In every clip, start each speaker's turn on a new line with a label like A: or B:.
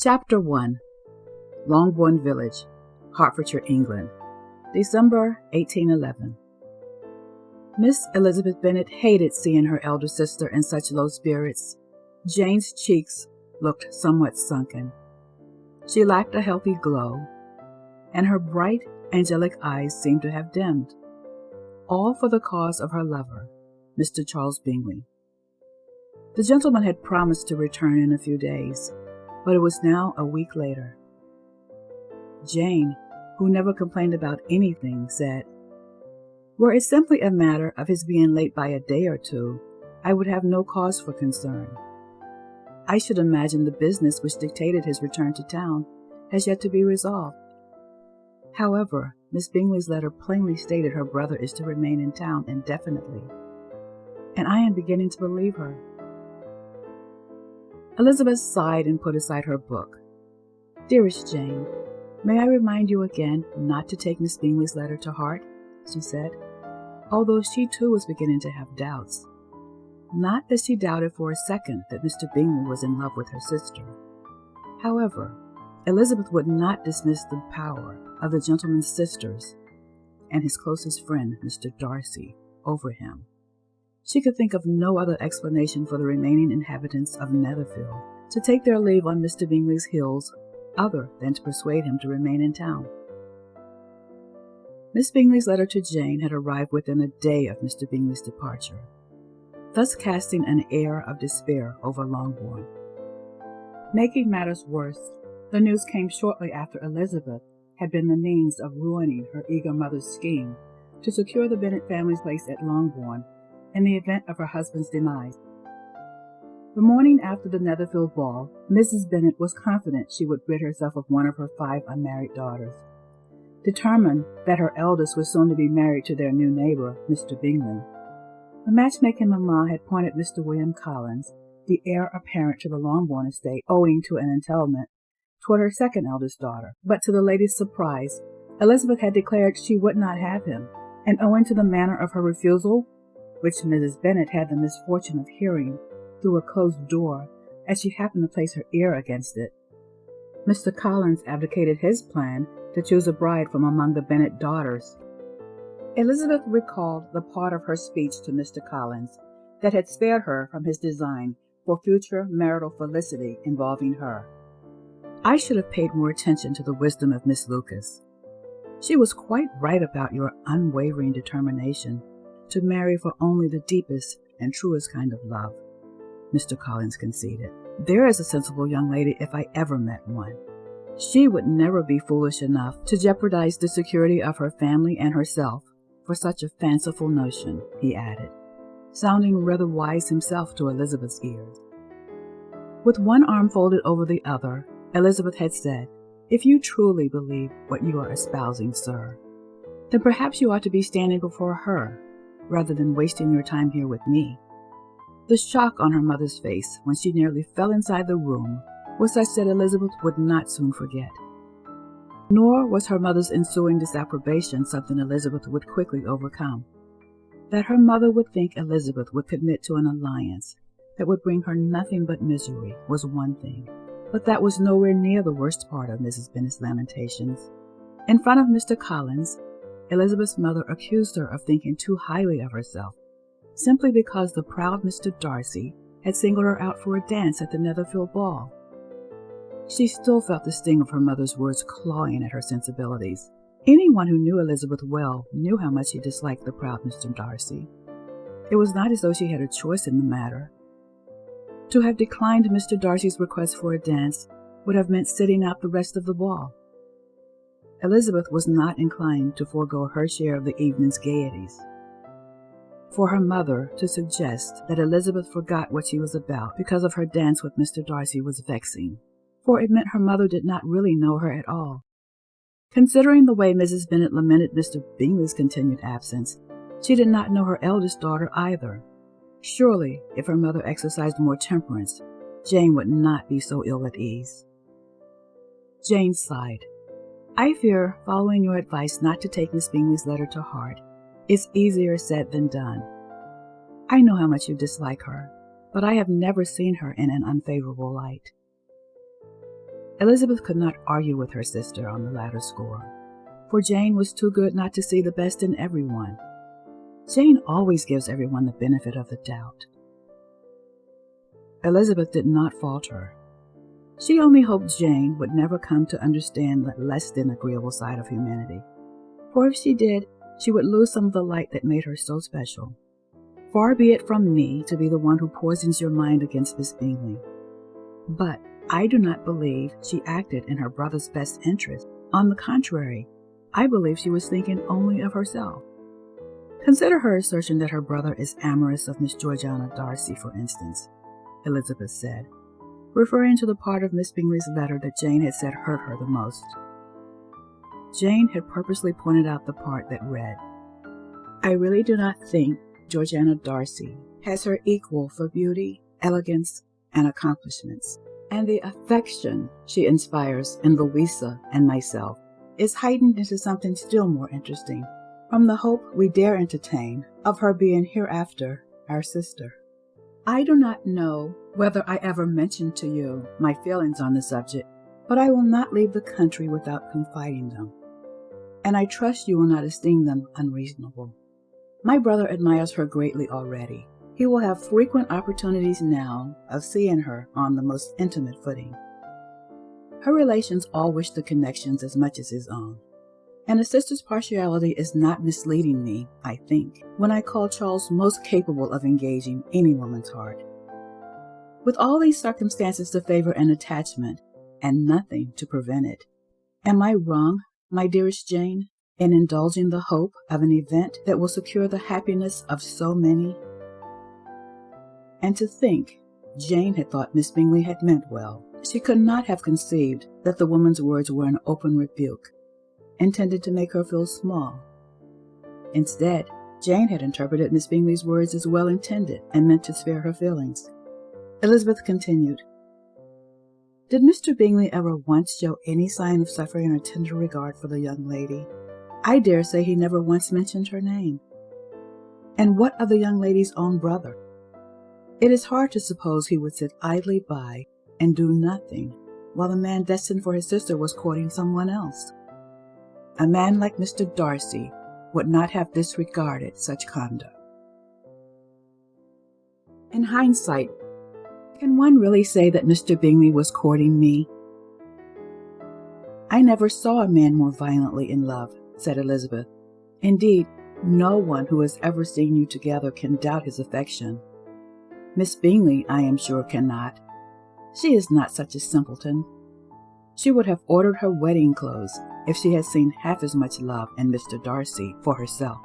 A: Chapter 1. Longbourn Village, Hertfordshire, England, December 1811. Miss Elizabeth Bennet hated seeing her elder sister in such low spirits. Jane's cheeks looked somewhat sunken. She lacked a healthy glow, and her bright, angelic eyes seemed to have dimmed. All for the cause of her lover, Mr. Charles Bingley. The gentleman had promised to return in a few days, but it was now a week later. Jane, who never complained about anything, said, "Were it simply a matter of his being late by a day or two, I would have no cause for concern. I should imagine the business which dictated his return to town has yet to be resolved. However, Miss Bingley's letter plainly stated her brother is to remain in town indefinitely, and I am beginning to believe her." Elizabeth sighed and put aside her book. "Dearest Jane, may I remind you again not to take Miss Bingley's letter to heart?" she said, although she too was beginning to have doubts. Not that she doubted for a second that Mr. Bingley was in love with her sister. However, Elizabeth would not dismiss the power of the gentleman's sisters and his closest friend, Mr. Darcy, over him. She could think of no other explanation for the remaining inhabitants of Netherfield to take their leave on Mr. Bingley's heels other than to persuade him to remain in town. Miss Bingley's letter to Jane had arrived within a day of Mr. Bingley's departure, thus casting an air of despair over Longbourn. Making matters worse, the news came shortly after Elizabeth had been the means of ruining her eager mother's scheme to secure the Bennet family's place at Longbourn in the event of her husband's demise. The morning after the Netherfield ball, Mrs. Bennet was confident she would rid herself of one of her 5 unmarried daughters. Determined that her eldest was soon to be married to their new neighbor, Mr. Bingley, the matchmaking mamma had pointed Mr. William Collins, the heir apparent to the Longbourn estate owing to an entailment, toward her second eldest daughter. But to the lady's surprise, Elizabeth had declared she would not have him, and owing to the manner of her refusal, which Mrs. Bennet had the misfortune of hearing through a closed door as she happened to place her ear against it, Mr. Collins abdicated his plan to choose a bride from among the Bennet daughters. Elizabeth recalled the part of her speech to Mr. Collins that had spared her from his design for future marital felicity involving her. "I should have paid more attention to the wisdom of Miss Lucas. She was quite right about your unwavering determination to marry for only the deepest and truest kind of love," Mr. Collins conceded. "There is a sensible young lady if I ever met one. She would never be foolish enough to jeopardize the security of her family and herself for such a fanciful notion," he added, sounding rather wise himself to Elizabeth's ears. With one arm folded over the other, Elizabeth had said, "If you truly believe what you are espousing, sir, then perhaps you ought to be standing before her, rather than wasting your time here with me." The shock on her mother's face when she nearly fell inside the room was such that Elizabeth would not soon forget. Nor was her mother's ensuing disapprobation something Elizabeth would quickly overcome. That her mother would think Elizabeth would commit to an alliance that would bring her nothing but misery was one thing, but that was nowhere near the worst part of Mrs. Bennet's lamentations. In front of Mr. Collins, Elizabeth's mother accused her of thinking too highly of herself, simply because the proud Mr. Darcy had singled her out for a dance at the Netherfield ball. She still felt the sting of her mother's words clawing at her sensibilities. Anyone who knew Elizabeth well knew how much she disliked the proud Mr. Darcy. It was not as though she had a choice in the matter. To have declined Mr. Darcy's request for a dance would have meant sitting out the rest of the ball. Elizabeth was not inclined to forego her share of the evening's gaieties. For her mother to suggest that Elizabeth forgot what she was about because of her dance with Mr. Darcy was vexing, for it meant her mother did not really know her at all. Considering the way Mrs. Bennet lamented Mr. Bingley's continued absence, she did not know her eldest daughter either. Surely, if her mother exercised more temperance, Jane would not be so ill at ease. Jane sighed. "I fear following your advice not to take Miss Bingley's letter to heart is easier said than done. I know how much you dislike her, but I have never seen her in an unfavorable light." Elizabeth could not argue with her sister on the latter score, for Jane was too good not to see the best in everyone. Jane always gives everyone the benefit of the doubt. Elizabeth did not falter. She only hoped Jane would never come to understand the less than agreeable side of humanity, for if she did, she would lose some of the light that made her so special. Far be it from me to be the one who poisons your mind against Miss Bingley. But I do not believe she acted in her brother's best interest. On the contrary, I believe she was thinking only of herself. Consider her assertion that her brother is amorous of Miss Georgiana Darcy, for instance, Elizabeth said, referring to the part of Miss Bingley's letter that Jane had said hurt her the most. Jane had purposely pointed out the part that read, "I really do not think Georgiana Darcy has her equal for beauty, elegance, and accomplishments, and the affection she inspires in Louisa and myself is heightened into something still more interesting from the hope we dare entertain of her being hereafter our sister. I do not know whether I ever mentioned to you my feelings on the subject, but I will not leave the country without confiding them, and I trust you will not esteem them unreasonable. My brother admires her greatly already. He will have frequent opportunities now of seeing her on the most intimate footing. Her relations all wish the connections as much as his own, and a sister's partiality is not misleading me, I think, when I call Charles most capable of engaging any woman's heart. With all these circumstances to favor an attachment, and nothing to prevent it, am I wrong, my dearest Jane, in indulging the hope of an event that will secure the happiness of so many?" And to think, Jane had thought Miss Bingley had meant well. She could not have conceived that the woman's words were an open rebuke, intended to make her feel small. Instead, Jane had interpreted Miss Bingley's words as well intended and meant to spare her feelings. Elizabeth continued, "Did Mr. Bingley ever once show any sign of suffering or tender regard for the young lady? I dare say he never once mentioned her name. And what of the young lady's own brother? It is hard to suppose he would sit idly by and do nothing while the man destined for his sister was courting someone else. A man like Mr. Darcy would not have disregarded such conduct. In hindsight, can one really say that Mr. Bingley was courting me? I never saw a man more violently in love," said Elizabeth. "Indeed, no one who has ever seen you together can doubt his affection. Miss Bingley, I am sure, cannot. She is not such a simpleton. She would have ordered her wedding clothes if she had seen half as much love in Mr. Darcy for herself."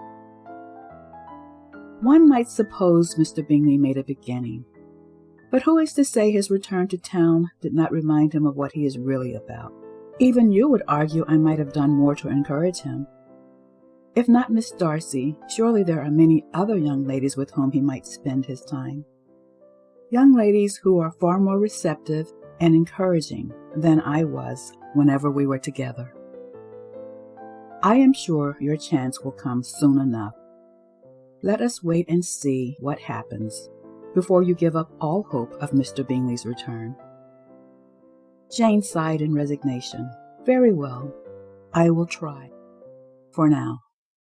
A: One might suppose Mr. Bingley made a beginning, but who is to say his return to town did not remind him of what he is really about? Even you would argue I might have done more to encourage him. If not Miss Darcy, surely there are many other young ladies with whom he might spend his time. Young ladies who are far more receptive and encouraging than I was whenever we were together. I am sure your chance will come soon enough. Let us wait and see what happens before you give up all hope of Mr. Bingley's return." Jane sighed in resignation. "Very well, I will try. For now."